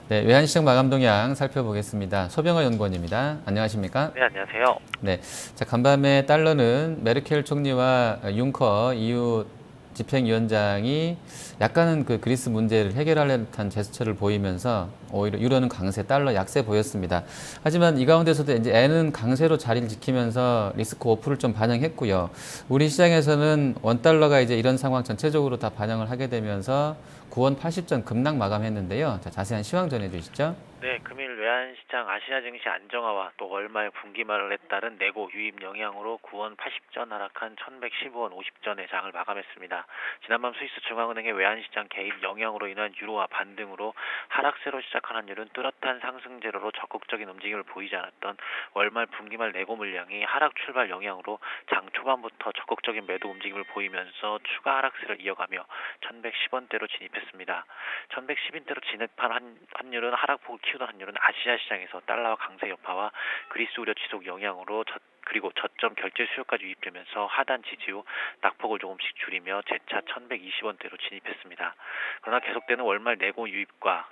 네, 외환시장 마감 동향 살펴보겠습니다. 소병호 연구원입니다. 안녕하십니까? 네, 안녕하세요. 네, 자, 간밤에 달러는 메르켈 총리와 융커 EU 집행위원장이 약간은 그 그리스 문제를 해결하려는 듯한 제스처를 보이면서 오히려 유로는 강세, 달러 약세 보였습니다. 하지만 이 가운데서도 이제 엔은 강세로 자리를 지키면서 리스크 오프를 좀 반영했고요. 우리 시장에서는 원달러가 이제 이런 상황 전체적으로 다 반영을 하게 되면서 9원 80전 급락 마감했는데요. 자, 자세한 시황 전해주시죠. 네, 금일 외환시장 아시아 증시 안정화와 또 월말 분기말에 따른 내고 유입 영향으로 9원 80전 하락한 1115원 50전의 장을 마감했습니다. 지난밤 스위스 중앙은행의 외환시장 개입 영향으로 인한 유로화 반등으로 하락세로 시작한 환율은 뚜렷한 상승 재료로 적극적인 움직임을 보이지 않았던 월말 분기말 내고 물량이 하락 출발 영향으로 장 초반부터 적극적인 매도 움직임을 보이면서 추가 하락세를 이어가며 1110원대로 진입했습니다. 1110원대로 진입한 환율은 하락폭을 키우던 환율은 아시아 시장에서 달러와 강세 여파와 그리스 우려 지속 영향으로 그리고 저점 결제 수요까지 유입되면서 하단 지지 후 낙폭을 조금씩 줄이며 재차 1120원대로 진입했습니다. 그러나 계속되는 월말 내고 유입과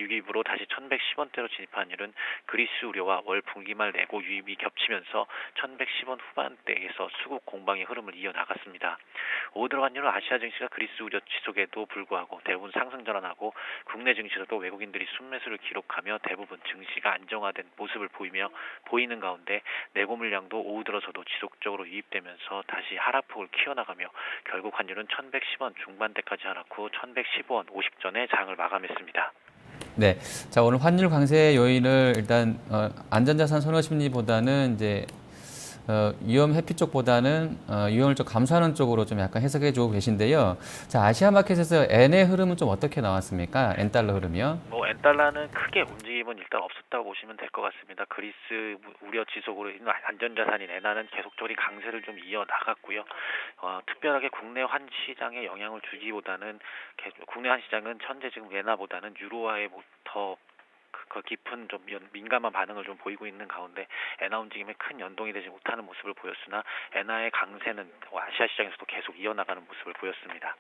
유입으로 다시 1110원대로 진입한 일은 그리스 우려와 월 분기말 내고 유입이 겹치면서 1110원 후반대에서 수급 공방의 흐름을 이어나갔습니다. 오후 들어 환율은 아시아 증시가 그리스 우려 지속에도 불구하고 대부분 상승 전환하고 국내 증시로도 외국인들이 순매수를 기록하며 대부분 증시가 안정화된 모습을 보이는 가운데 내고 물량도 오후 들어서도 지속적으로 유입되면서 다시 하락폭을 키워나가며 결국 환율은 1110원 중반대까지 하락 후 1115원 50전에 장을 마감했습니다. 네, 자 오늘 환율 강세 요인을 일단 안전자산 선호 심리보다는 이제 위험 회피 쪽보다는 위험을 좀 감수하는 쪽으로 좀 약간 해석해 주고 계신데요. 자, 아시아 마켓에서 엔의 흐름은 좀 어떻게 나왔습니까? 엔 달러 흐름이요? 엔달러는 크게 움직임은 일단 없었다고 보시면 될 것 같습니다. 그리스 우려 지속으로 있는 안전자산인 엔화는 계속적인 강세를 좀 이어나갔고요. 특별하게 국내 환 시장에 영향을 주기보다는 국내 환 시장은 현재 지금 엔화보다는 유로화에 더 깊은 좀 민감한 반응을 좀 보이고 있는 가운데 엔화 움직임에 큰 연동이 되지 못하는 모습을 보였으나 엔화의 강세는 아시아 시장에서도 계속 이어나가는 모습을 보였습니다.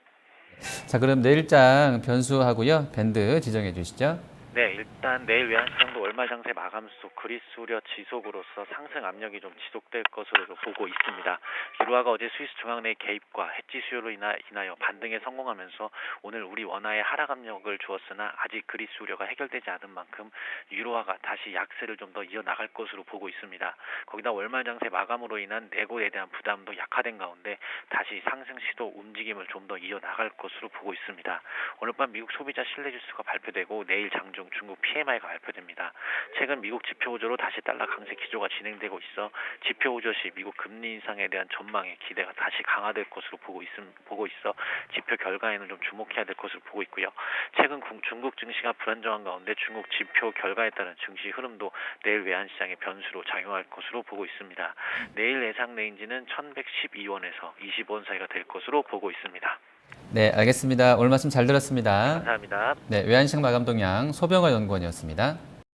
자, 그럼 내일장 변수하고요. 밴드 지정해 주시죠. 네, 일단 내일 외환시장도 월말 장세 마감 속 그리스 우려 지속으로서 상승 압력이 좀 지속될 것으로 보고 있습니다. 유로화가 어제 스위스 중앙은행의 개입과 해지 수요로 인하여 반등에 성공하면서 오늘 우리 원화에 하락 압력을 주었으나 아직 그리스 우려가 해결되지 않은 만큼 유로화가 다시 약세를 좀 더 이어나갈 것으로 보고 있습니다. 거기다 월말 장세 마감으로 인한 내고에 대한 부담도 약화된 가운데 다시 상승 시도 움직임을 좀 더 이어나갈 것으로 보고 있습니다. 오늘 밤 미국 소비자 신뢰지수가 발표되고 내일 장중 중국 PMI가 발표됩니다. 최근 미국 지표 우조로 다시 달러 강세 기조가 진행되고 있어 지표 우조 시 미국 금리 인상에 대한 전망의 기대가 다시 강화될 것으로 보고 있어 지표 결과에는 좀 주목해야 될 것으로 보고 있고요. 최근 중국 증시가 불안정한 가운데 중국 지표 결과에 따른 증시 흐름도 내일 외환시장의 변수로 작용할 것으로 보고 있습니다. 내일 예상 레인지는 1112원에서 25원 사이가 될 것으로 보고 있습니다. 네, 알겠습니다. 오늘 말씀 잘 들었습니다. 감사합니다. 네, 외환시장 마감 동향 소병호 연구원이었습니다.